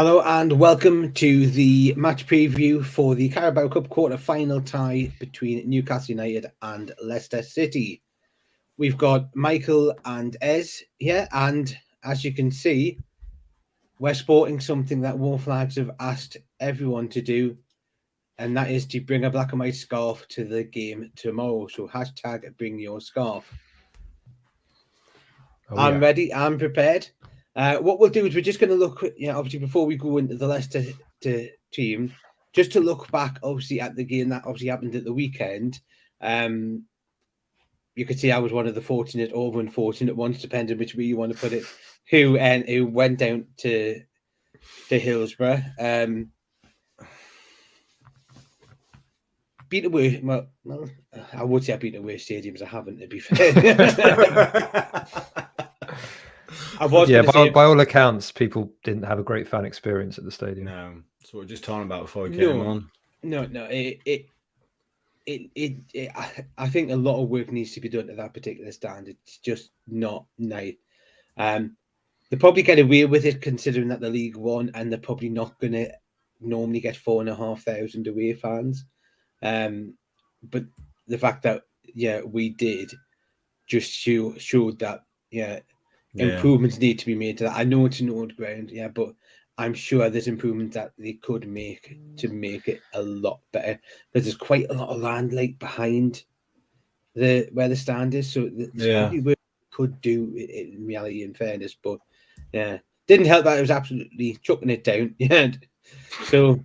Hello and welcome to the match preview for the Carabao Cup Quarter final tie between Newcastle United and Leicester City. We've got Michael and Ez here, and as you can see, we're sporting something that War Flags have asked everyone to do, and that is to bring a black and white scarf to the game tomorrow. So hashtag bring your scarf. I'm ready. I'm prepared. What we'll do is we're just going to look, obviously before we go into the Leicester team, just to look back, obviously at the game that obviously happened at the weekend. You could see I was one of the fortunate or unfortunate ones, depending which way you want to put it, who went down to Hillsborough. Beat away. Well, I would say I beat away stadiums. I haven't, to be fair. By all accounts, people didn't have a great fan experience at the stadium. No, that's what we're just talking about before we came on. No. I think a lot of work needs to be done to that particular stand. It's just not nice. They probably get away with it considering that the League One, and they're probably not going to normally get 4,500 away fans. But the fact that we did just showed that improvements need to be made to that. I know it's an old ground, but I'm sure there's improvements that they could make to make it a lot better. Because there's quite a lot of land behind where the stand is, so there's probably work we could do in reality, in fairness. But didn't help that it was absolutely chucking it down. So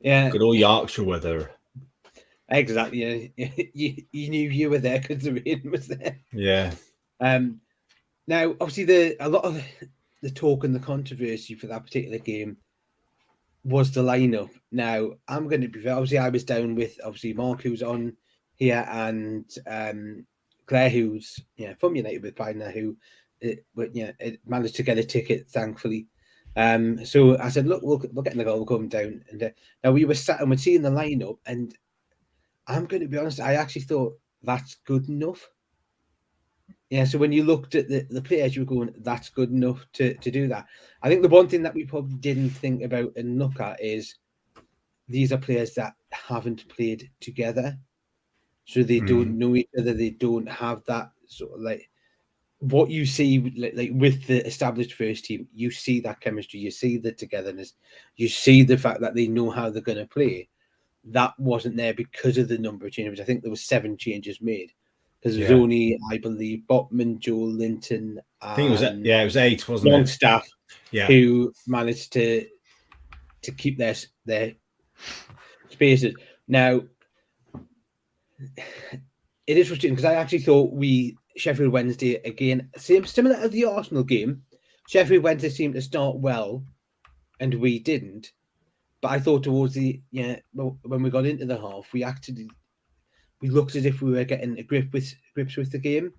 good old Yorkshire weather. Exactly. You knew you were there because the rain was there. Yeah. Now, obviously, a lot of the talk and the controversy for that particular game was the lineup. Now, I'm going to be fair. Obviously, I was down with Mark, who's on here, and Claire, who's from United with Pioneer, who managed to get a ticket, thankfully. So I said, look, we'll get in the goal, we'll come down. And now we were sat and we're seeing the lineup, and I'm going to be honest, I actually thought that's good enough. So when you looked at the players, you were going, that's good enough to do that. I think the one thing that we probably didn't think about and look at is these are players that haven't played together. So they don't know each other. They don't have that sort of like what you see like with the established first team. You see that chemistry. You see the togetherness. You see the fact that they know how they're going to play. That wasn't there because of the number of changes. I think there was 7 changes made. Because it was only, I believe, Botman, Joel Linton, I think it was 8, wasn't it? Longstaff, who managed to keep their spaces. Now, it is frustrating because I actually thought Sheffield Wednesday again, similar to the Arsenal game. Sheffield Wednesday seemed to start well, and we didn't. But I thought towards when we got into the half, we looked as if we were getting a grips with the game.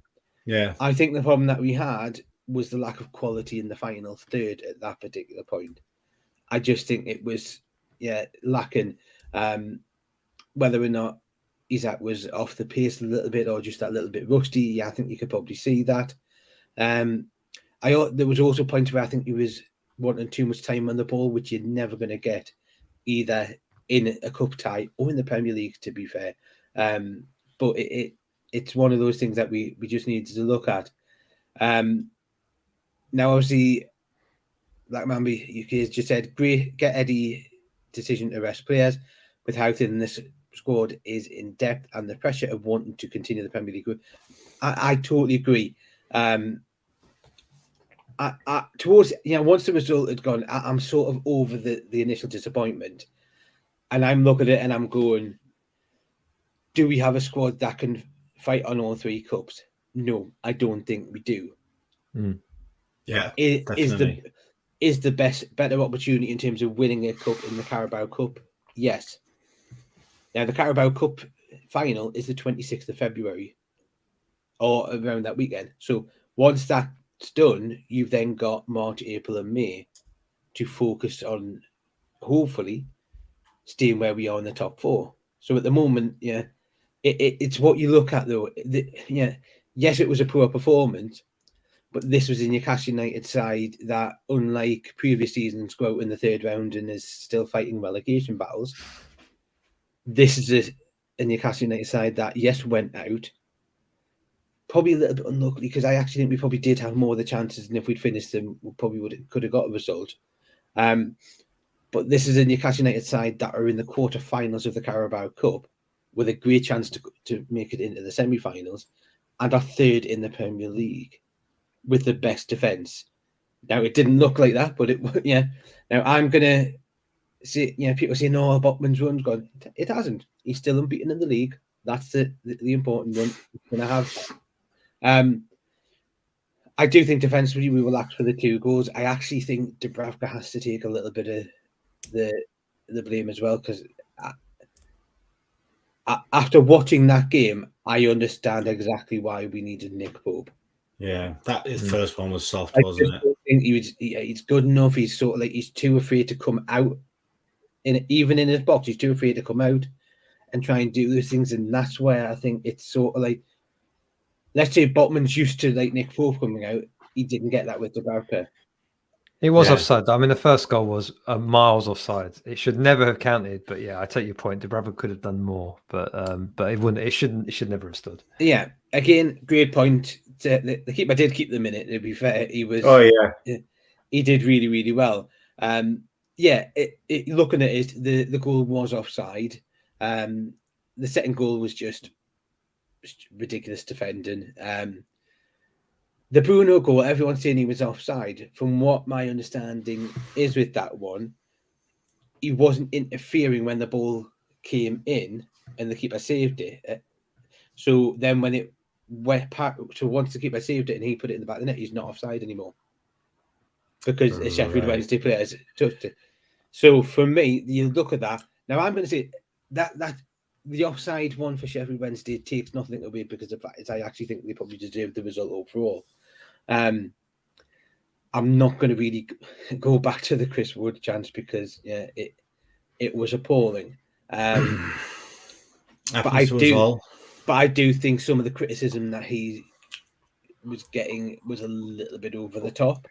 Yeah. I think the problem that we had was the lack of quality in the final third at that particular point. I just think it was, lacking. Whether or not Isak was off the pace a little bit or just that little bit rusty, I think you could probably see that. There was also points where I think he was wanting too much time on the ball, which you're never going to get either in a cup tie or in the Premier League, to be fair. But it's one of those things that we just needed to look at. Now, obviously, like Mambi, you just said, great, get Eddie decision to rest players with how thin this squad is in depth and the pressure of wanting to continue the Premier League. I totally agree. Towards once the result had gone, I'm sort of over the initial disappointment, and I'm looking at it and I'm going, do we have a squad that can fight on all 3 cups? No, I don't think we do. Yeah, is the better opportunity in terms of winning a cup in the Carabao Cup? Yes. Now, the Carabao Cup final is the 26th of February or around that weekend. So once that's done, you've then got March, April and May to focus on, hopefully, staying where we are in the top 4. So at the moment, it's what you look at, though. Yes, it was a poor performance, But this was a Newcastle United side that, unlike previous seasons, go out in the third round and is still fighting relegation battles. This is a Newcastle United side that, yes, went out. Probably a little bit unlucky, because I actually think we probably did have more of the chances, and if we'd finished them, we probably could have got a result. But this is a Newcastle United side that are in the quarter-finals of the Carabao Cup with a great chance to make it into the semi-finals, and are third in the Premier League with the best defence. Now, it didn't look like that, but yeah. Now, I'm going to say, people say, no, Botman's run's gone. It hasn't. He's still unbeaten in the league. That's the important run he's going to have. I do think defensively we will act for the 2 goals. I actually think Dubravka has to take a little bit of the blame as well, because after watching that game, I understand exactly why we needed Nick Pope. Yeah, that first one was soft, wasn't it? I think he's good enough. He's sort of like, he's too afraid to come out, even in his box. He's too afraid to come out and try and do those things, and that's where I think it's sort of like, let's say Botman's used to like Nick Pope coming out. He didn't get that with Dubravka. It was offside. I mean, the first goal was miles offside. It should never have counted. But yeah, I take your point. Dubravka could have done more, but it wouldn't. It should never have stood. Yeah. Again, great point. The keeper did keep the minute. To be fair, he was. Oh yeah. He did really, really well. Yeah. Looking at it, the goal was offside. The second goal was just ridiculous defending. The Bruno goal, everyone's saying he was offside. From what my understanding is with that one, he wasn't interfering when the ball came in and the keeper saved it. So then when it went past, so once the keeper saved it and he put it in the back of the net, he's not offside anymore. Because the Sheffield Wednesday players touched it. So for me, you look at that. Now I'm going to say that the offside one for Sheffield Wednesday takes nothing away, because the fact is I actually think they probably deserved the result overall. I'm not going to really go back to the Chris Wood chance, because it was appalling. But I do think some of the criticism that he was getting was a little bit over the top.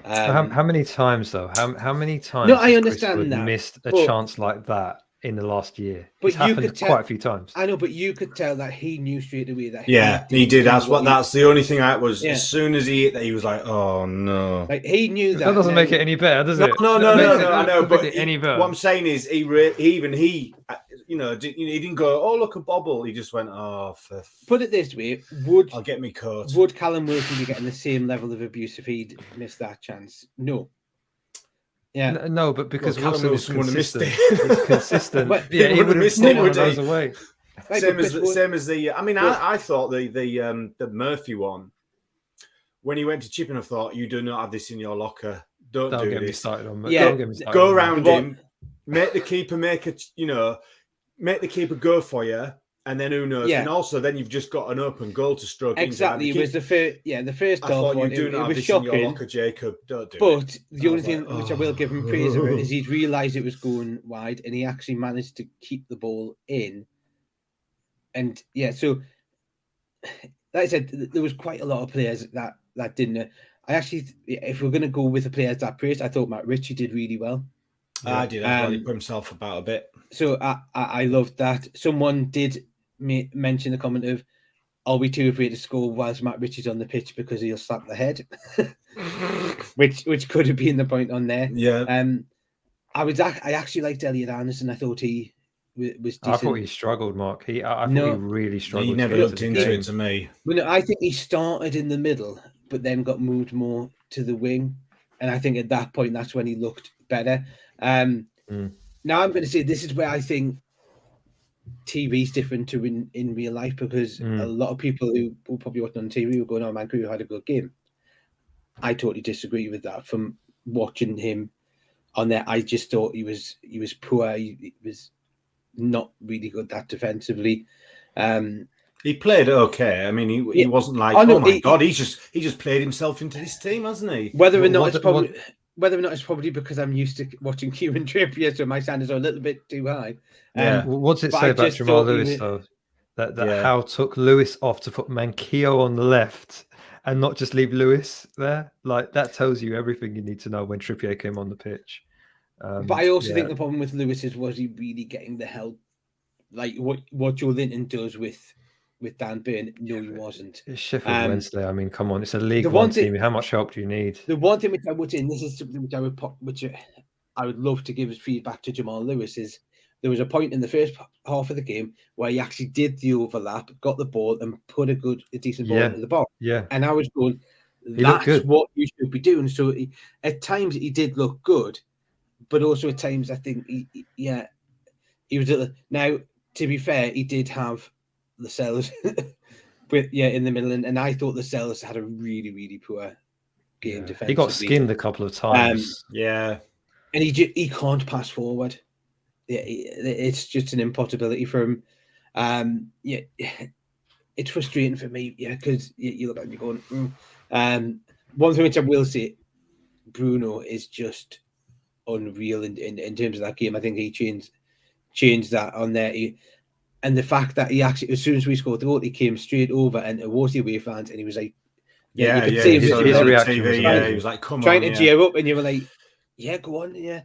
How many times though? How many times? No, I understand Chris Wood that missed a chance like that in the last year. But it's happened quite a few times. I know, but you could tell that he knew straight away that he did. That's the only thing I was. Yeah. As soon as he hit that, he was like, "Oh no!" Like he knew that. That doesn't make it any better, does it? No. I know, but what I'm saying is, he didn't go, "Oh, look, a bobble." He just went, "Oh." Put it this way: I'll get me caught. Would Callum Wilson be getting the same level of abuse if he'd missed that chance? No. Yeah, no, but because Wilson is consistent. He's consistent. But he would have missed it would miles away. Same as the. I mean, I thought the Murphy one, when he went to chip, and I thought, you do not have this in your locker. Don't do get this. Me started on. Yeah, go around him, make the keeper make the keeper go for you. And then who knows? Yeah. And also, then you've just got an open goal to stroke. Exactly. It was the first I thought one. You do not have was this shocking. in your locker, Jacob. Don't do it. But the only thing which I will give him praise for is he'd realised it was going wide, and he actually managed to keep the ball in. And yeah, so like I said, there was quite a lot of players that didn't. I actually, if we're going to go with the players that praised, I thought Matt Ritchie did really well. I did as well. He put himself about a bit. So I loved that. Someone did mention the comment of, are we too afraid to score whilst Matt Ritchie's on the pitch because he'll slap the head? which could have been the point on there. Yeah. I actually liked Elliot Anderson. I thought he was decent. I thought he struggled, Mark. I thought he really struggled. He never looked into it to me. Well, no, I think he started in the middle, but then got moved more to the wing. And I think at that point, that's when he looked better. Now I'm going to say this is where I think TV is different to in real life, because a lot of people who probably watching on TV were going, "Oh, man, Crew had a good game." I totally disagree with that. From watching him on there, I just thought he was poor. He was not really good that defensively. He played okay. I mean, he wasn't like, God, he just played himself into this team, hasn't he? Whether or not it's probably because I'm used to watching Kieran Trippier, so my standards are a little bit too high. What's it say about Jamal Lewis though? That Howe took Lewis off to put Manquillo on the left, and not just leave Lewis there. Like that tells you everything you need to know when Trippier came on the pitch. But I also think the problem with Lewis is, was he really getting the help? Like what Joe Linton does with Dan Burn? No, he wasn't. It's Sheffield Wednesday. I mean, come on, it's a League One team. How much help do you need? The one thing which I would say, and this is something which I would love to give as feedback to Jamal Lewis, is there was a point in the first half of the game where he actually did the overlap, got the ball, and put a decent ball into the box. Yeah, and I was going, that's what you should be doing. So at times he did look good, but also at times I think he was now. To be fair, he did have the Sellers in the middle, and I thought the Sellers had a really, really poor game defensively. He got skinned a couple of times. And he can't pass forward. Yeah, it's just an impossibility for him. It's frustrating for me, because you look at it and you're going. One thing which I will say, Bruno is just unreal in terms of that game. I think he changed that on there. And the fact that he actually, as soon as we scored the goal, he came straight over and it was the away fans, and he was like, his reaction was he was like, come trying on, to cheer up, and you were like, go on,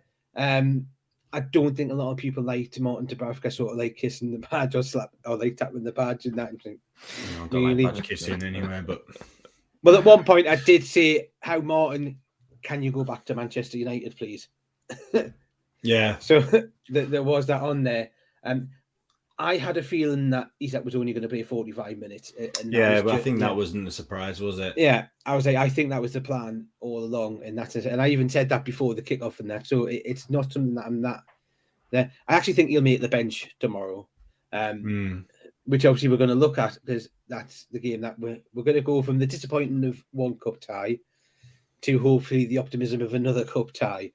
I don't think a lot of people liked Martin Dubravka sort of like kissing the badge or like tapping the badge and that. And think, I don't like badge kissing anyway, but well, at one point I did say, "How Martin, can you go back to Manchester United, please?" Yeah. So there was that on there. I had a feeling that Isak was only going to play 45 minutes. But I think that wasn't a surprise, was it? Yeah, I was like, I think that was the plan all along, and that's it. And I even said that before the kickoff and that. So it's not something that I'm that there. I actually think he'll make the bench tomorrow, which obviously we're going to look at, because that's the game that we're going to go from the disappointment of one cup tie to hopefully the optimism of another cup tie.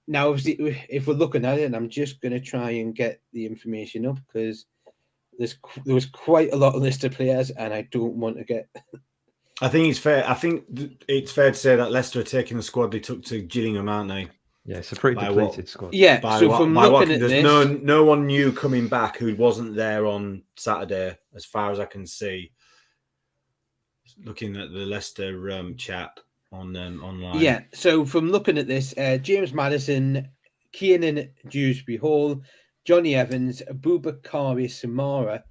Now, obviously, if we're looking at it, and I'm just going to try and get the information up, because there was quite a lot of Leicester players, and I don't want to get. I think it's fair. I think it's fair to say that Leicester are taking the squad they took to Gillingham, aren't they? Yeah, it's a pretty depleted squad. Yeah. From looking at this, no one new coming back who wasn't there on Saturday, as far as I can see. Looking at the Leicester chat online. Yeah, so from looking at this, James Maddison, Kiernan Dewsbury-Hall, Johnny Evans, Boubakary Samara,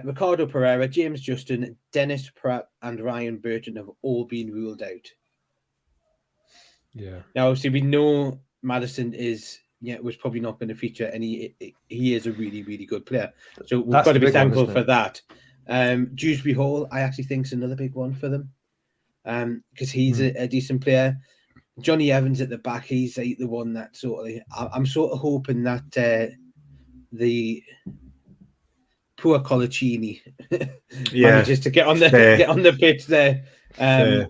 Ricardo Pereira, James Justin, Dennis Pratt, and Ryan Burton have all been ruled out. Yeah. Now, obviously, we know Maddison was probably not going to feature, and he is a really, really good player. So we've got to be thankful for that. Dewsbury-Hall, I actually think, is another big one for them. Because he's a decent player. Johnny Evans at the back, he's the one that sort of. I'm sort of hoping that the poor Colaccini manages to get on the pitch there. Now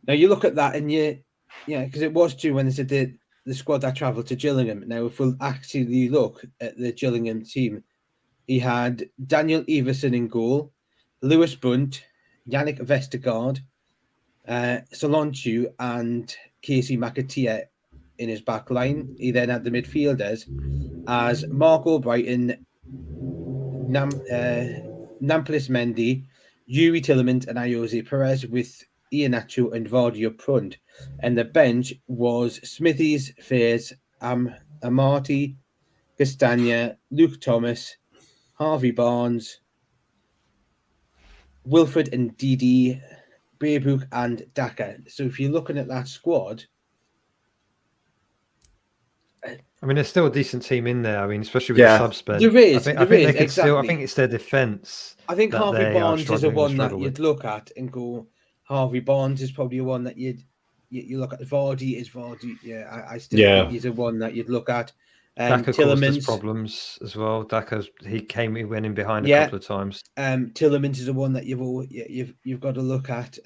you look at that, and because it was true when they said the squad that travelled to Gillingham. Now, if we'll actually look at the Gillingham team, he had Daniel Everson in goal, Lewis Bunt, Yannick Vestergaard, Solanchu, and Casey McAteer in his back line. He then had the midfielders as Mark Albrighton, Nampalys Mendy, Yuri Tillemans, and Jose Perez, with Iheanacho and Vardy up front. And the bench was Smithies, Fairs, Amati, Castagna, Luke Thomas, Harvey Barnes, Wilfred and Didi, Beerbrook and Daka. So if you're looking at that squad, I mean, there's still a decent team in there. I mean, especially with the subs. There is. I think exactly. I think it's their defence. I think Harvey Barnes is a one that you'd look at and go, Harvey Barnes is probably one that you look at. Vardy is Vardy. Yeah, I still think he's a one that you'd look at. Daka caused us problems as well. He went in behind a couple of times. Tillemans is the one that you've got to look at.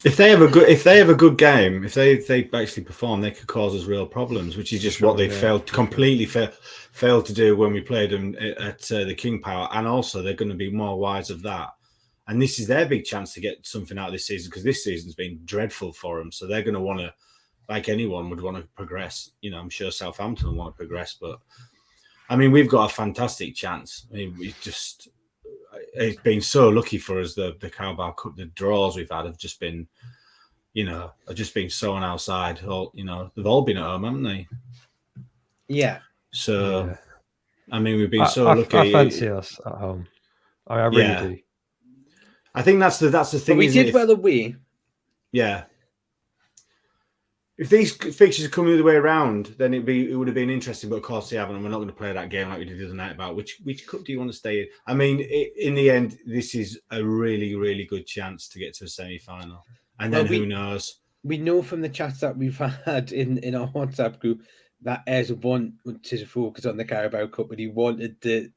If they have a good game, if they actually perform, they could cause us real problems, which is just what they failed to do when we played them at the King Power, and also they're going to be more wise of that. And this is their big chance to get something out of this season, because this season's been dreadful for them. So they're going to want to. Like anyone would want to progress. I'm sure Southampton will want to progress, but I mean, we've got a fantastic chance. I mean, it's been so lucky for us. The Carabao Cup, the draws we've had have just been, so on our side. They've all been at home, haven't they? Yeah. So, Yeah. I mean, we've been so lucky. I fancy us at home. I really do. I think that's the thing. But we did well away. Yeah. If these fixtures come the other way around, then it would have been interesting. But of course, they haven't. And we're not going to play that game like we did the other night about which cup do you want to stay in. I mean, in the end, this is a really, really good chance to get to a semi-final. And then who knows? We know from the chats that we've had in our WhatsApp group that Ez wanted to focus on the Carabao Cup, but he wanted the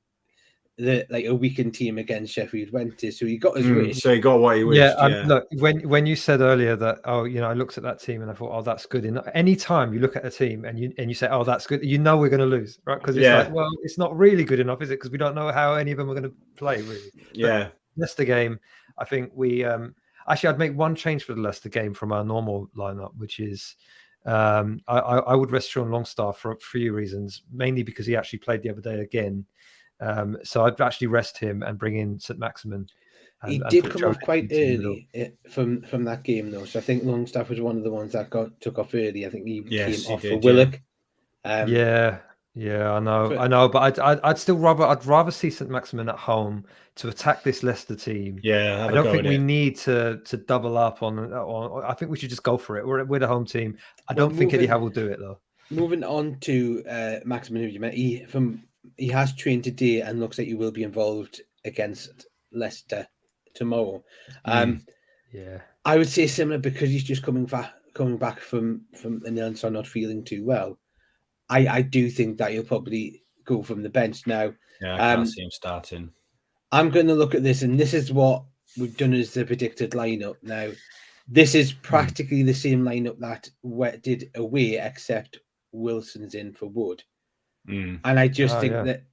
a weakened team against Sheffield Wednesday, so he got his wish. So he got what he wished. Look, when you said earlier that I looked at that team and I thought, that's good. And any time you look at a team and you say, that's good, we're going to lose, right? Because it's like, well, it's not really good enough, is it? Because we don't know how any of them are going to play, really. Yeah. But Leicester game, I think we actually I'd make one change for the Leicester game from our normal lineup, which is I would rest Sean Longstaff for a few reasons, mainly because he actually played the other day again. So I'd actually rest him and bring in St. Maximin. He did come off quite early from that game, though. So I think Longstaff was one of the ones that took off early. I think he came off for Willock. Yeah, I know, but I'd still rather see St. Maximin at home to attack this Leicester team. Yeah, I don't think we need to double up on. I think we should just go for it. We're the home team. I don't think Eddie Howe will do it though. Moving on to Maximin, who you met, he has trained today and looks like he will be involved against Leicester tomorrow. Yeah, I would say similar because he's just coming back from an illness or not feeling too well. I do think that he'll probably go from the bench now. Yeah, I can't see him starting. I'm going to look at this, and this is what we've done as the predicted lineup. Now, this is practically the same lineup that we did away, except Wilson's in for Wood. And I just think that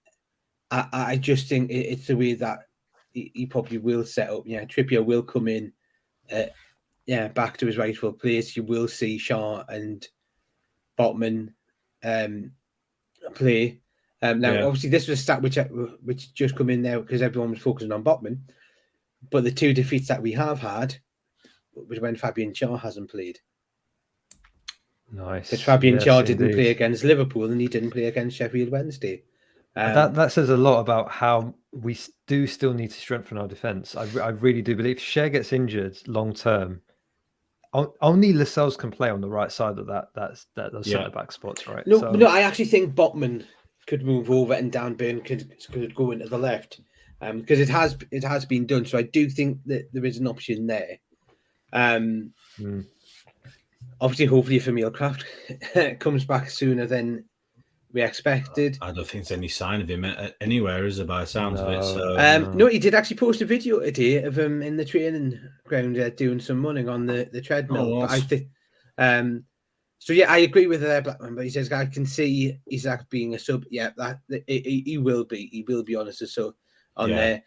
I just think it's the way that he probably will set up. Yeah, Trippier will come in, back to his rightful place. You will see Shaw and Botman play. Obviously, this was a stat which just come in there because everyone was focusing on Botman. But the two defeats that we have had was when Fabian Shaw hasn't played. Nice. Because Fabian Shaw didn't play against Liverpool and he didn't play against Sheffield Wednesday. That says a lot about how we do still need to strengthen our defence. I really do believe if Shea gets injured long term, only Lascelles can play on the right side of those centre back spots, right? No, I actually think Botman could move over and Dan Burn could go into the left, because it has been done. So I do think that there is an option there. Obviously, hopefully, if Emil Kraft comes back sooner than we expected. I don't think there's any sign of him anywhere, is there, by the sounds of it? So, no, he did actually post a video today of him in the training ground doing some running on the treadmill. I think, so yeah, I agree with Blackman, but he says I can see Isaac being a sub. Yeah, he will be. He will be on as a sub on there.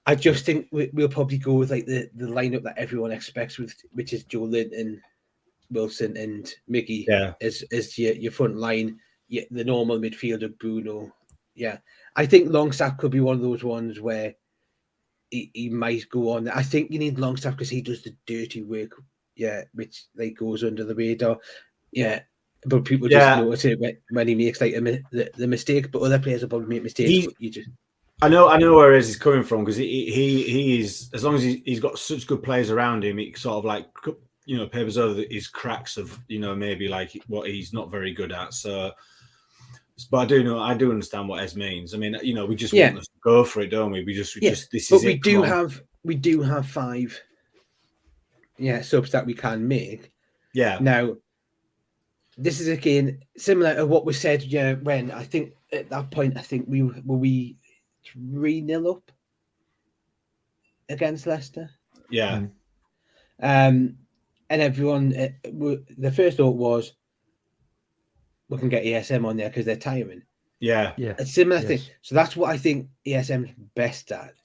I just think we'll probably go with like the lineup that everyone expects, which is Joe Linton, Wilson, and Mickey as your front line. The normal midfielder Bruno. Yeah, I think Longstaff could be one of those ones where he might go on. I think you need Longstaff because he does the dirty work. Yeah, which like goes under the radar. Yeah, but people just notice it when he makes like the mistake. But other players will probably make mistakes. I know where he's coming from because he is, as long as he's got such good players around him, he sort of like papers over his cracks of maybe like what he's not very good at. So, but I do understand what Ez means. I mean, we just want us to go for it, don't we? We just this is it. But we do have 5 subs that we can make. Yeah. Now, this is again similar to what was said. When I think at that point, we 3-0 up against Leicester. Yeah. And everyone, the first thought was, we can get ESM on there because they're tiring. Yeah. A similar thing. So that's what I think ESM's best at,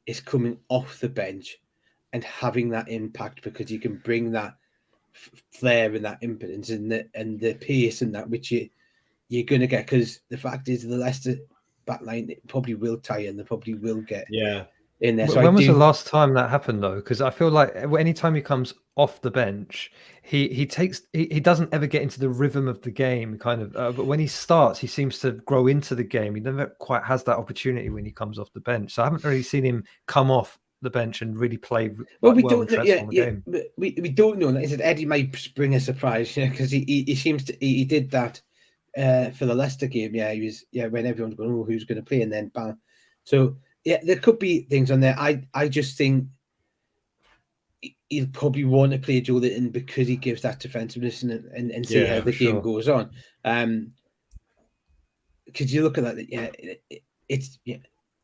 is coming off the bench and having that impact, because you can bring that flair and that impotence and the pace and that which you're going to get. Because the fact is, the Leicester back line probably will tire and they probably will get Yeah. in there. So when was the last time that happened though? Because I feel like anytime he comes off the bench, he doesn't ever get into the rhythm of the game, kind of. But when he starts, he seems to grow into the game. He never quite has that opportunity when he comes off the bench. So I haven't really seen him come off the bench and really play well. We don't know. Game. We don't know. Like I said, Eddie might bring a surprise, because he seems to he did that for the Leicester game. Yeah, he was when everyone's going, oh, who's going to play, and then bam. So yeah, there could be things on there. I just think he'll probably want to play Joe Linton because he gives that defensiveness and see how the game goes on. Because you look at that, it's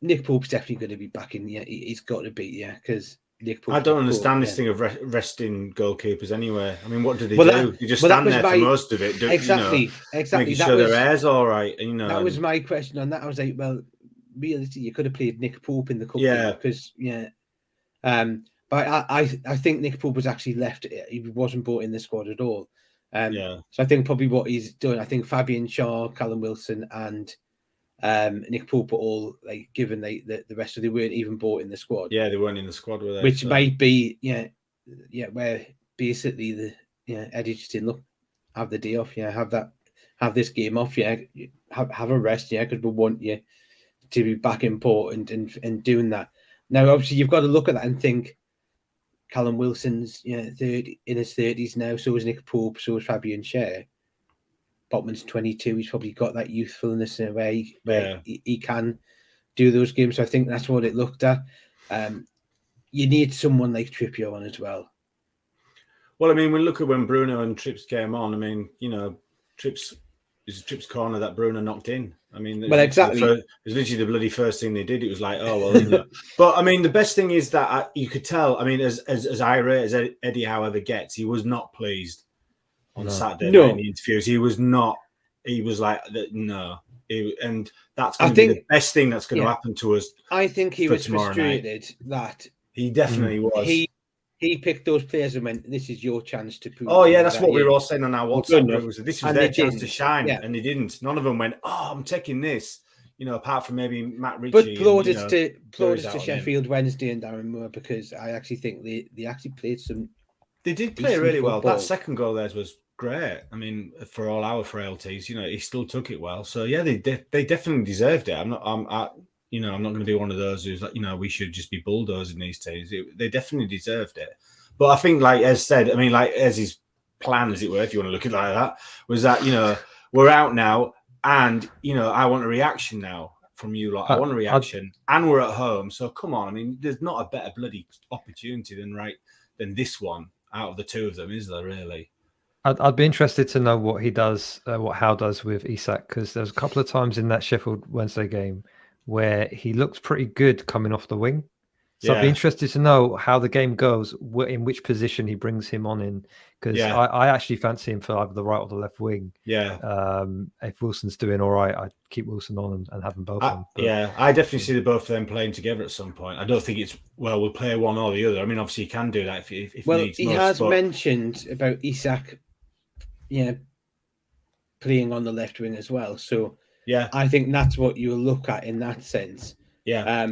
Nick Pope's definitely going to be back in. Yeah, he's got to be. Yeah, because Nick Pope. I don't understand this thing of resting goalkeepers anyway. I mean, what do they do? You just stand there for most of it. Exactly. Making sure their air's all right. That was my question on that. I was like, well, realistically, you could have played Nick Pope in the cup game because but I think Nick Pope was actually left. He wasn't brought in the squad at all. So I think probably what he's doing. I think Fabian Shaw, Callum Wilson, and Nick Pope are all like given the rest of they weren't even brought in the squad. Yeah, they weren't in the squad, were they? Which might be where basically Eddie just didn't look, have the day off. Have this game off. Have a rest. Because we want you to be back important and doing that. Now, obviously, you've got to look at that and think. Callum Wilson's in his 30s now, so is Nick Pope, so is Fabian Schär. Botman's 22, he's probably got that youthfulness in a way where he can do those games. So I think that's what it looked at. You need someone like Trippier on as well. Well, I mean, we look at when Bruno and Trips came on. I mean, Trips corner that Bruno knocked in. I mean, exactly. It was literally the bloody first thing they did. It was like, oh well, But I mean, the best thing is that you could tell. I mean, as irate as Eddie however gets, he was not pleased on Saturday night in the interviews. He was not. He was like, no. And that's going to be the best thing that's going to happen to us. I think he was frustrated that he definitely was. He picked those players and went, this is your chance to prove. Oh, yeah, that's what we were all saying on our WhatsApp group. This was their chance to shine, and they didn't. None of them went, oh, I'm taking this, apart from maybe Matt Ritchie. But plaudits to Sheffield Wednesday and Darren Moore, because I actually think they actually played some. They did play really well. That second goal theirs was great. I mean, for all our frailties, he still took it well. So, yeah, they definitely deserved it. I'm not going to be one of those who's like, we should just be bulldozing these teams. They definitely deserved it. But I think, like Ez said, I mean, like Ez's plan, as it were, if you want to look at it like that, was that, we're out now and, I want a reaction now from you lot. I want a reaction and we're at home. So come on. I mean, there's not a better bloody opportunity than this one out of the two of them, is there really? I'd be interested to know what he does, what Howe does with Isak, because there's a couple of times in that Sheffield Wednesday game where he looks pretty good coming off the wing. So I'd be interested to know how the game goes, in which position he brings him on in, because I actually fancy him for either the right or the left wing. Yeah. If Wilson's doing all right, I'd keep Wilson on and have them both on. But, I definitely see the both of them playing together at some point. I don't think it's, we'll play one or the other. I mean, obviously you can do that if needs. He has mentioned about Isak, playing on the left wing as well. So I think that's what you will look at in that sense. Yeah.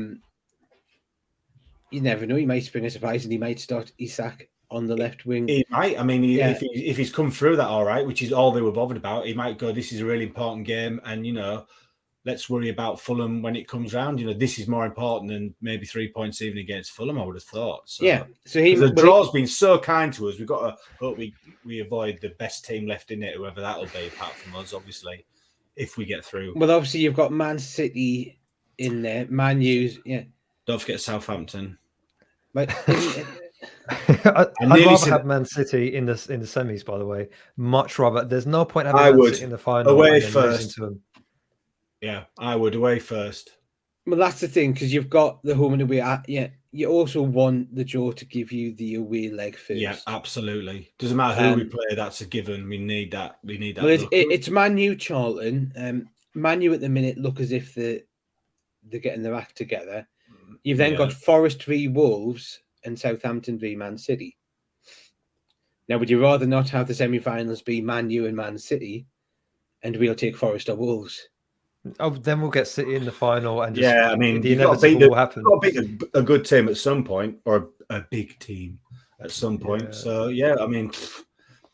You never know. He might spring a surprise and he might start Isak on the left wing. He might. I mean, if he's come through that all right, which is all they were bothered about, he might go, this is a really important game and, let's worry about Fulham when it comes round. This is more important than maybe 3 points even against Fulham, I would have thought. So, So the draw's been so kind to us. We've got to hope we avoid the best team left in it, whoever that'll be, apart from us, obviously, if we get through. Well, obviously, you've got Man City in there. Man U's, Don't forget Southampton. But I'd rather have Man City in the semis, by the way. Much rather. There's no point having Man City in the final. Away first. Yeah, I would. Away first. Well, that's the thing, because you've got the home and away. You also want the draw to give you the away leg first. Yeah, absolutely. Doesn't matter who we play. That's a given. We need that. Well, it's Man U, Charlton. Man U at the minute look as if they're getting their act together. You've then got Forest v Wolves and Southampton v Man City. Now, would you rather not have the semi-finals be Man U and Man City, and we'll take Forest or Wolves? Oh, then we'll get City in the final, and just Yeah, I mean, the you've got inevitable will happen. got to beat a good team at some point, or a big team at some point. Yeah. So yeah, I mean,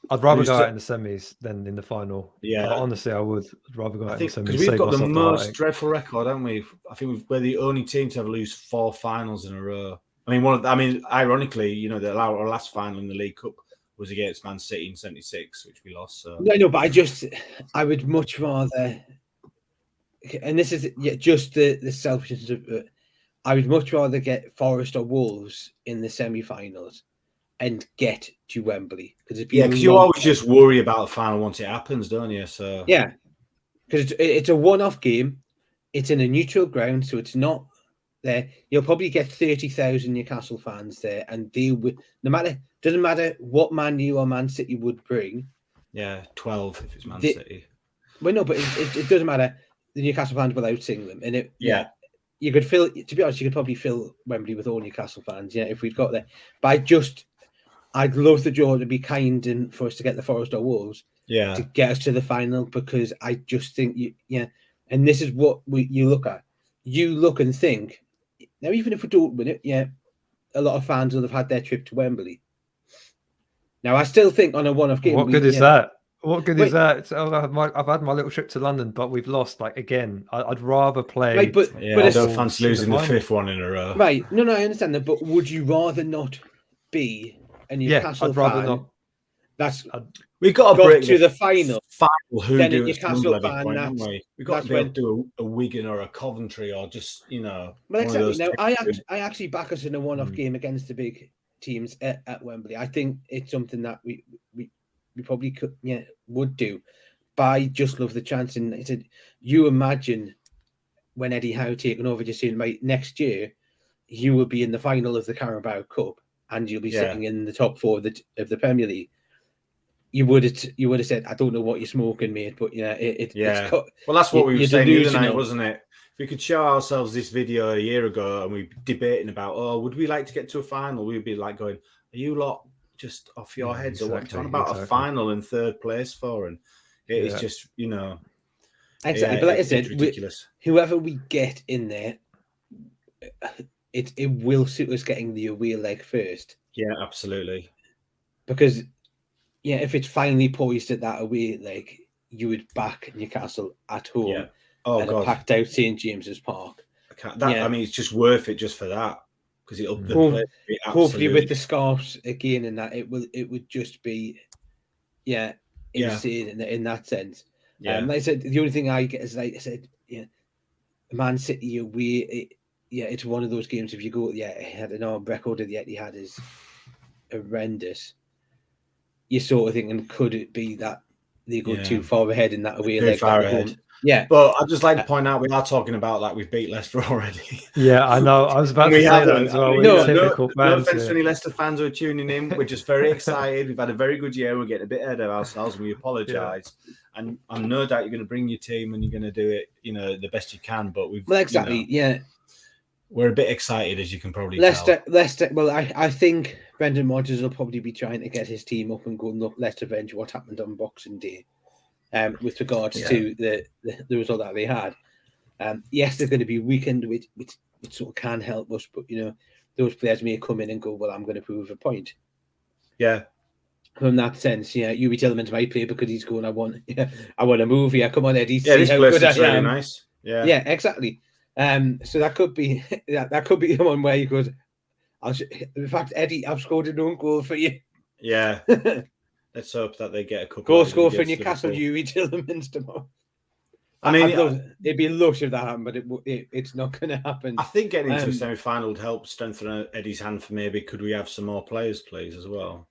I'd rather go out in the semis than in the final. Yeah, honestly, I would. I'd rather go out in the semis. Because we've got the most dreadful record, haven't we? I think we're the only team to ever lose 4 finals in a row. I mean, ironically, you know, our last final in the League Cup was against Man City in '76, which we lost. So no, but I would much rather, and this is just the selfishness of it. I would much rather get Forest or Wolves in the semi-finals and get to Wembley, because you always just worry about the final once it happens, don't you? So yeah, because it's a one-off game. It's in a neutral ground, so it's not there. You'll probably get 30,000 Newcastle fans there, and they would, doesn't matter what Man U or Man City would bring. Yeah, 12 if it's Man City. Well, no, but it doesn't matter. The Newcastle fans will outsing them, and you could fill. To be honest, you could probably fill Wembley with all Newcastle fans. Yeah, if we'd got there. But I'd love the draw to be kind and for us to get the Forest or Wolves. Yeah, to get us to the final, because I just think and this is what you look at. You look and think, now even if we don't win it, a lot of fans will have had their trip to Wembley. Now I still think on a one-off game. What good is that? What good is that? I've had my little trip to London, but we've lost again. I'd rather play. Right, but I don't fancy losing the 5th one in a row. Right? No, I understand that, but would you rather not be a Newcastle I'd rather fan? not. We've got to break to the final. Who then do a Newcastle fan? We've got to be able to do a Wigan or a Coventry, or just Well, exactly. Now I actually back us in a one-off game against the big teams at Wembley. I think it's something that we probably could would do. But I just love the chance. And I said, you imagine when Eddie Howe taking over, just saying, right, next year you will be in the final of the Carabao Cup and you'll be sitting in the top 4 of the Premier League. You would have said, I don't know what you're smoking, mate, but it's well, that's what we were saying the other night, wasn't it? If we could show ourselves this video a year ago and we were debating about, would we like to get to a final? We'd be like going, are you lot just off your heads, or what you're talking about a final in 3rd place for? And it's just, exactly. But like I said, ridiculous. Whoever we get in there, it will suit us getting the away leg first. Yeah, absolutely. Because if it's finally poised at that away leg, you would back Newcastle at home. Yeah. Oh, and God. A packed out St James's Park. I mean, it's just worth it just for that, because it'll hopefully with the scarves again, and that it would just be insane in that sense. Like I said, the only thing I get is, like I said, Man City away. It's one of those games. If you go, it had an arm record of the Etihad is horrendous. You're sort of thinking, could it be that they go too far ahead in that away leg? Far ahead. Yeah, but I'd just like to point out we are talking about like we've beat Leicester already. Yeah, I know. I was about to say that as well. No offense to any Leicester fans who are tuning in. We're just very excited. We've had a very good year. We're getting a bit ahead of ourselves, and we apologise. And I'm no doubt you're going to bring your team and you're going to do it, the best you can. But we're a bit excited, as you can probably tell. Leicester. Well, I think Brendan Rodgers will probably be trying to get his team up and go, look, let's avenge what happened on Boxing Day. With regards to the result that they had. Yes, they're going to be weakened, which sort of can help us, but those players may come in and go, well, I'm going to prove a point. Yeah. From that sense, Yuri Tillman's might play because he's going, I want to move here. Come on, Eddie. Yeah, this place is really nice. Yeah. Yeah, exactly. So that could be the one where you could. In fact, Eddie, I've scored an own goal for you. Yeah. Let's hope that they get a couple. Goal score for Newcastle, Yuri Tillman's tomorrow. I mean, it'd be lush if that happened, but it's not going to happen. I think getting into a semi-final would help strengthen Eddie's hand for maybe. Could we have some more players, please, as well?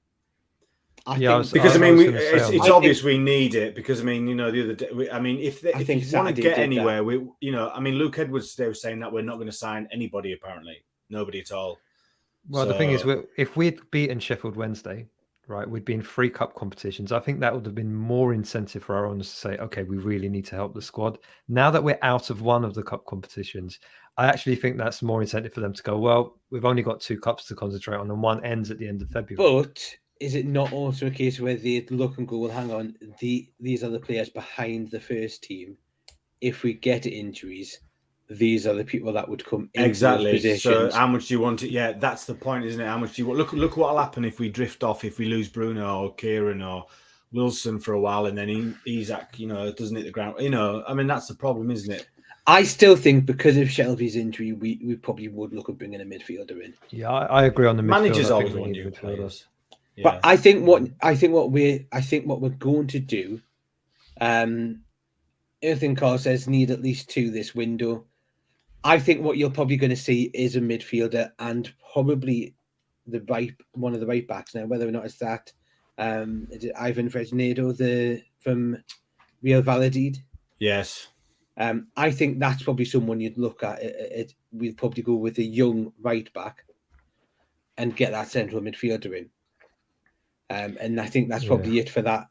It's obvious we need it, because the other day, if you want to get anywhere, Luke Edwards, they were saying that we're not going to sign anybody. Apparently, nobody at all. Well, the thing is, if we'd beaten Sheffield Wednesday, right, we'd be in 3 cup competitions. I think that would have been more incentive for our owners to say, okay, we really need to help the squad. Now that we're out of one of the cup competitions, I actually think that's more incentive for them to go, well, we've only got 2 cups to concentrate on, and one ends at the end of February. But is it not also a case where they look and go, well, hang on, these are the players behind the first team if we get injuries, these are the people that would come in exactly. those positions. So how much do you want it? Yeah, that's the point, isn't it? How much do you want? Look what'll happen if we drift off, if we lose Bruno or Kieran or Wilson for a while, and then Isak, doesn't hit the ground. I mean, that's the problem, isn't it? I still think because of Shelby's injury, we probably would look at bringing a midfielder in. Yeah, I agree on the midfield. Managers I always think we want need new midfielders. players. Yeah. But I think what we're going to do, everything Carl says, need at least 2 this window. I think what you're probably going to see is a midfielder and probably one of the right backs. Now, whether or not it's that, is it Ivan Fresnado from Real Valladolid? Yes. I think that's probably someone you'd look at. We'd probably go with a young right back and get that central midfielder in. And I think that's probably it for that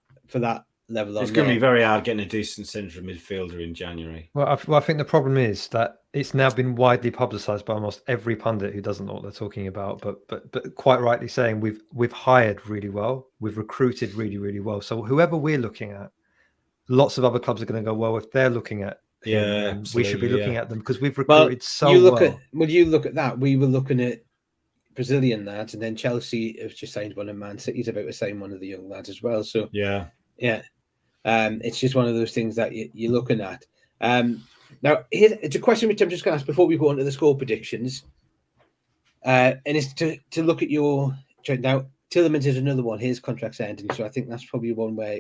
level. It's going to be very hard getting a decent central midfielder in January. Well, I think the problem is that it's now been widely publicised by almost every pundit who doesn't know what they're talking about, but quite rightly saying we've hired really well, we've recruited really, really well. So whoever we're looking at, lots of other clubs are going to go, well, if they're looking at him, we should be looking at them because we've recruited you look at that. We were looking at Brazilian lads, and then Chelsea have just signed one, and Man City's about to sign one of the young lads as well. So yeah. It's just one of those things that you're looking at. Now, it's a question which I'm just going to ask before we go on to the score predictions. And it's to look at your... Now, Tielemans is another one. His contract's ending, so I think that's probably one where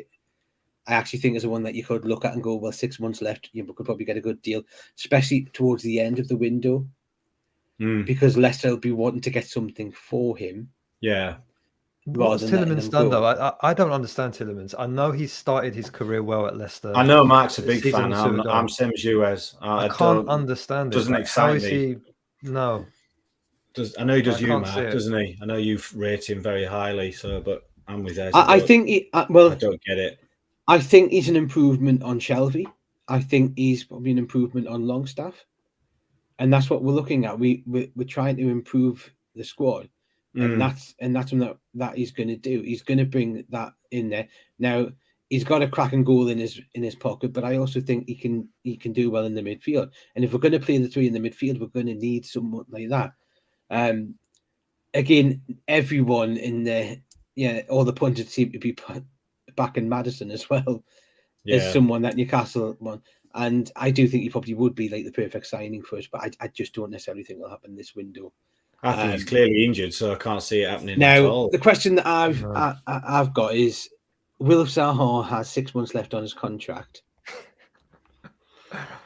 I actually think is the one that you could look at and go, well, 6 months left, you could probably get a good deal, especially towards the end of the window, because Leicester will be wanting to get something for him. Yeah. What's Tielemans done, though? I don't understand Tielemans. I know he's started his career well at Leicester. I know Mark's a big fan. I'm same as you, as I can't understand it. Doesn't excite me. No. I know he does you, Mark, doesn't he? I know you rate him very highly, but I'm with Ez. I think I don't get it. I think he's an improvement on Shelby. I think he's probably an improvement on Longstaff. And that's what we're looking at. We're trying to improve the squad. And that's what he's going to do. He's going to bring that in there. Now, he's got a cracking goal in his pocket, but I also think he can do well in the midfield. And if we're going to play the 3 in the midfield, we're going to need someone like that. Again, everyone all the punters seem to be backing Maddison as well as someone that Newcastle won. And I do think he probably would be like the perfect signing for us, but I just don't necessarily think will happen this window. I think he's clearly injured, so I can't see it happening now, at all. The question that I've got is, Will Zaha has 6 months left on his contract.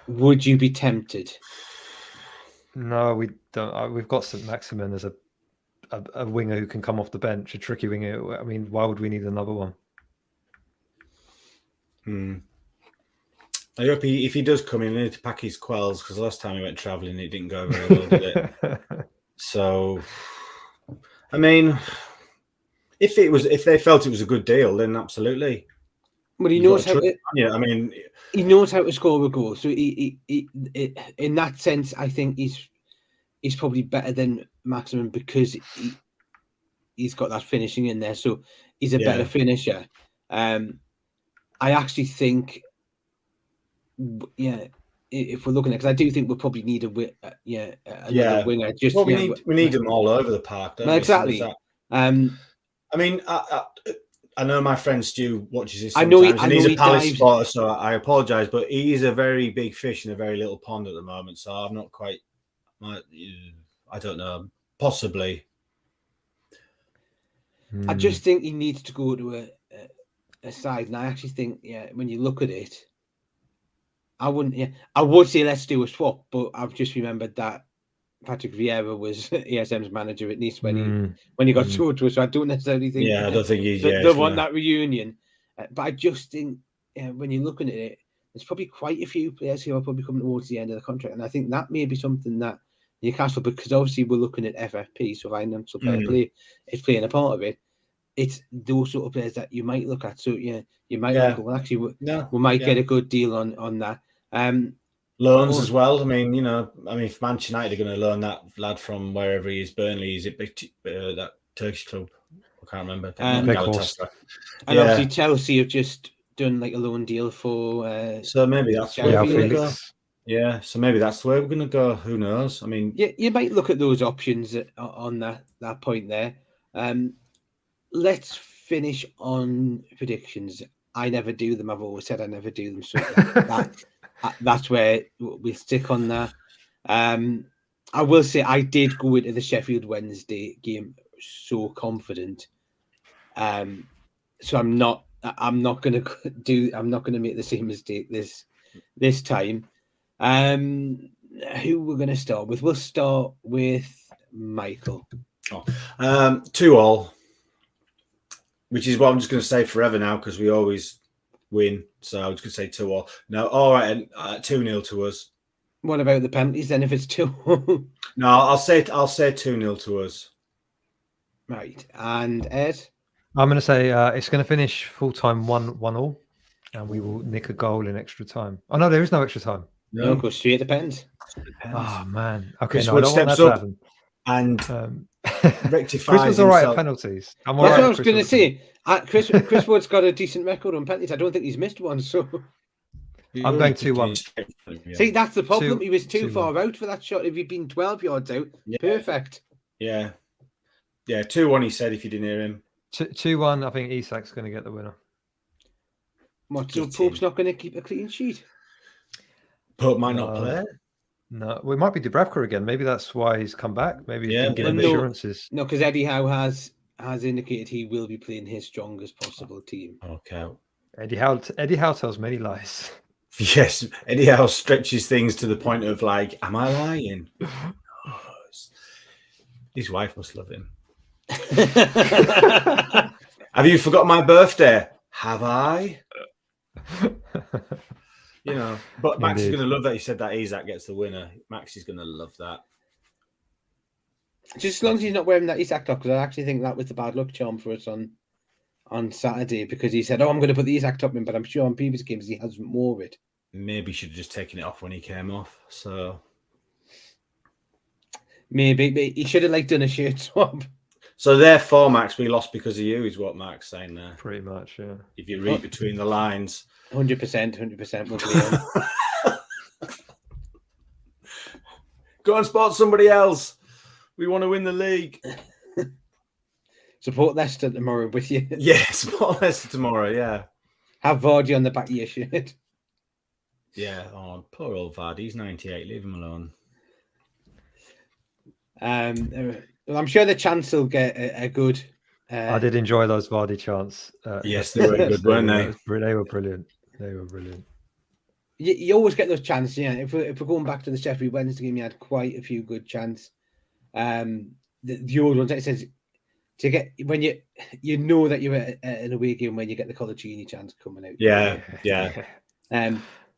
Would you be tempted? No, we don't. We've got St. Maximin as a winger who can come off the bench, a tricky winger. I mean, why would we need another one? I hope if he does come in, he needs to pack his quells, because last time he went travelling, it didn't go very well, did it? So, I mean, if they felt it was a good deal, then absolutely. But he knows how. He knows how to score a goal. So he in that sense, I think he's probably better than Maximin because he's got that finishing in there. So he's a better finisher. I actually think, if we're looking at, because I do think we'll probably need another winger. We need them all over the park. Don't we? Exactly. I mean, I know my friend Stu watches this sometimes, and he's a Palace supporter, so I apologise, but he's a very big fish in a very little pond at the moment. So I'm not quite. I don't know. Possibly. I just think he needs to go to a side, and I actually think, when you look at it, I wouldn't. I would say let's do a swap, but I've just remembered that Patrick Vieira was ASM's manager at Nice when he got sold to us. So I don't necessarily think. I don't think he's. They want that reunion, but I just think when you're looking at it, there's probably quite a few players who are probably coming towards the end of the contract, and I think that may be something that Newcastle, because obviously we're looking at FFP, so financial fair play is playing a part of it. It's those sort of players that you might look at. So you might go, well, actually, we might get a good deal on that. Loans as well. I mean, if Manchester United are going to loan that lad from wherever he is, Burnley, is it that Turkish club? I can't remember. And obviously Chelsea have just done like a loan deal for. So maybe that's where Sheffield. we're going to go. Yeah, so maybe that's where we're going to go. Who knows? I mean, yeah, you might look at those options on that point there. Let's finish on predictions. I never do them. I've always said I never do them. So that's where we'll stick on that. I will say I did go into the Sheffield Wednesday game so confident. So I'm not going to make the same mistake this time. Who we're going to start with? We'll start with Michael. 2-2, which is what I'm just going to say forever now because we always win. So I was going to say 2-2. No, all right, and 2-0 to us. What about the penalties then? If it's 2, no, I'll say 2-0 to us. Right, and Ed. I'm going to say it's going to finish full time 1-1, and we will nick a goal in extra time. Oh no, there is no extra time. No, go straight to pens. Oh man. Okay, Chris no, Wood I don't want that steps to up happen. and rectifies Chris was all right at himself. penalties. That's what I was going to say. Chris Wood's got a decent record on penalties. I don't think he's missed one. So I'm going 2-1. See, that's the problem. 2-1. He was too far out for that shot. If he'd been 12 yards out, perfect. Yeah. 2-1. He said if you didn't hear him. 2-1. I think Isak's going to get the winner. What? So Pope's not going to keep a clean sheet? Pope might not play. No, well, it might be Dubravka again. Maybe that's why he's come back. Maybe he can get him assurances. No, because Eddie Howe has indicated he will be playing his strongest possible team. Okay. Eddie Howe tells many lies. Yes, Eddie Howe stretches things to the point of like, am I lying? His wife must love him. Have you forgot my birthday? Have I? But Max is going to love that he said that Isak gets the winner. Max is going to love that. Just as long as he's not wearing that Isak top, because I actually think that was the bad luck charm for us on Saturday, because he said, I'm going to put the Isak top in, but I'm sure on previous games he hasn't worn it. Maybe he should have just taken it off when he came off. So maybe he should have done a shirt swap. So therefore, Max, we lost because of you, is what Max saying there. Pretty much, yeah. If you read between the lines. 100% will be on. Go and spot somebody else. We want to win the league. Support Leicester tomorrow with you. Yeah, support Leicester tomorrow, yeah. Have Vardy on the back of your shirt. Yeah, poor old Vardy. He's 98. Leave him alone. Well, I'm sure the chance will get a good. I did enjoy those Vardy chants. Yes, they were good, weren't they? They were brilliant. They were brilliant. You always get those chances. Yeah, if we're going back to the Sheffield Wednesday game, you had quite a few good chances. The old ones, it says to get when you know that you're at an away game when you get the Colaccini chance coming out. Yeah.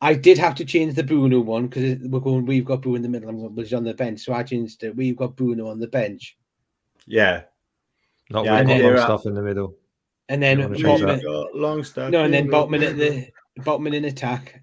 I did have to change the Bruno one because we've got Bruno in the middle and was on the bench, so I changed it. We've got Bruno on the bench. Yeah. We've got long stuff in the middle. And then long stuff. No, and then Botman in attack.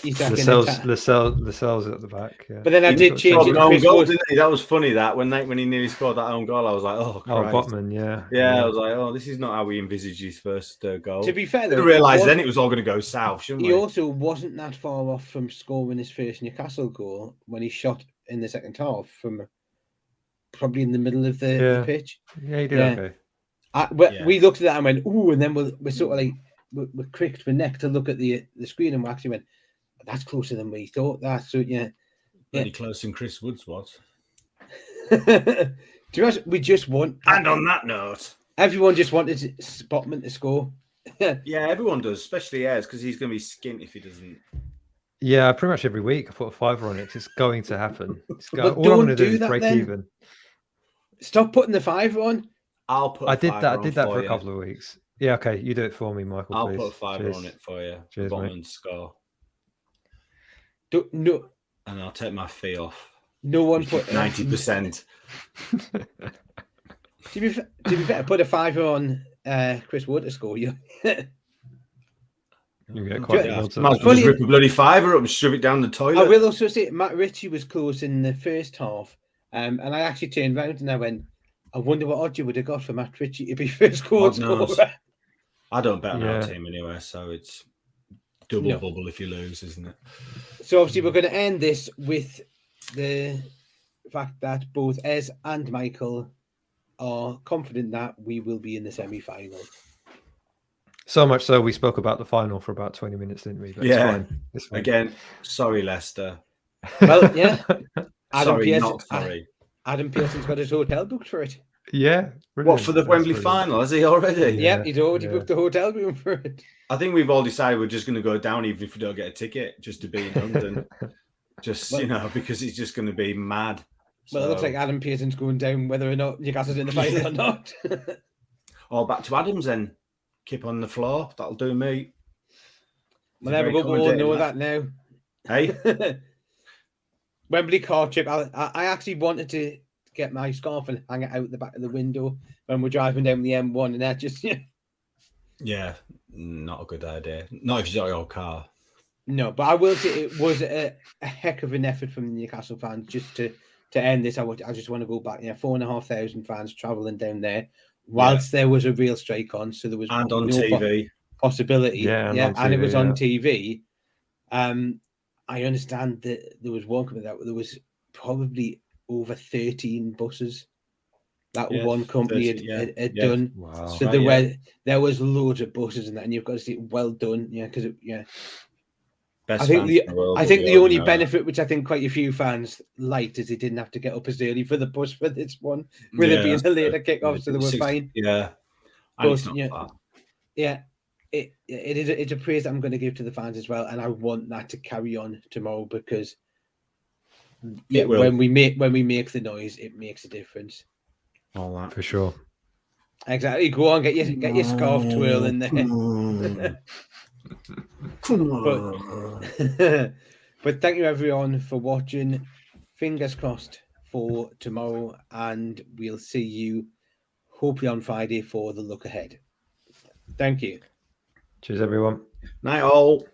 Lascelles at the back. Yeah. But then I did change it. Goal, didn't he? That was funny. That when he nearly scored that own goal, I was like, oh, Christ. Botman, yeah. I was like, oh, this is not how we envisaged his first goal. To be fair, I didn't realise then it was all going to go south. Shouldn't we? He also wasn't that far off from scoring his first Newcastle goal when he shot in the second half from probably in the middle of the pitch. Yeah, he did okay. We looked at that and went, ooh, and then we're sort of like we're cricked with neck to look at the screen, and we actually went, that's closer than we thought. That so pretty close than Chris Woods was. To be honest, we just want. And on that note, everyone just wanted Botman to score. Yeah, everyone does, especially Ez, because he's going to be skint if he doesn't. Yeah, pretty much every week I put a $5 on it. It's going to happen. All I'm going to do is break even. Stop putting the $5 on. I'll put. I did that for a couple of weeks. Yeah, okay, you do it for me, Michael. I'll please. put a $5 on it for you. Cheers, Botman score. No, and I'll take my fee off. No one put 90%. To be fair, put a $5 on Chris Wood to score you. You get quite might as well just rip a bloody $5 up and shove it down the toilet. I will also say Matt Ritchie was close in the first half, and I actually turned round and I went, I wonder what odds you would have got for Matt Ritchie to be first goal scorer. I don't bet on our Yeah. team anyway, so it's double bubble if you lose, isn't it? So obviously we're going to end this with the fact that both Ez and Michael are confident that we will be in the semi-final. So much so we spoke about the final for about 20 minutes, didn't we? But it's fine. It's fine. Again, sorry, Leicester. Well, yeah. Sorry, not sorry. Adam Pearson's got his hotel booked for it. Yeah. What, for the Wembley final? Has he already? Yeah, he's already booked the hotel room for it. I think we've all decided we're just going to go down even if we don't get a ticket, just to be in London. Because it's just going to be mad. Well, it looks like Adam Pearson's going down whether or not Newcastle's in the final or not. All back to Adams then. Keep on the floor. That'll do me. We'll never go all know that now. Hey? Wembley car trip. I actually wanted to get my scarf and hang it out the back of the window when we're driving down the M1, and that just Yeah, not a good idea. Not if you've got your car. No, but I will say it was a heck of an effort from the Newcastle fans just to end this. I just want to go back. 4,500 fans travelling down there whilst there was a real strike on, so there was on TV possibility. And it was on TV. I understand that there was one company that there was probably over 13 buses that one company had done. Wow. So there was loads of buses in that, and you've got to see well done. Because I think the only benefit, which I think quite a few fans liked, is they didn't have to get up as early for the bus for this one, with it being a later kickoff, so they were fine. Yeah, it's a praise that I'm going to give to the fans as well, and I want that to carry on tomorrow because when we make the noise, it makes a difference. All that for sure. Exactly. Go on, get your scarf twirling there. Come on. But thank you everyone for watching. Fingers crossed for tomorrow, and we'll see you hopefully on Friday for the look ahead. Thank you. Cheers, everyone. Night all.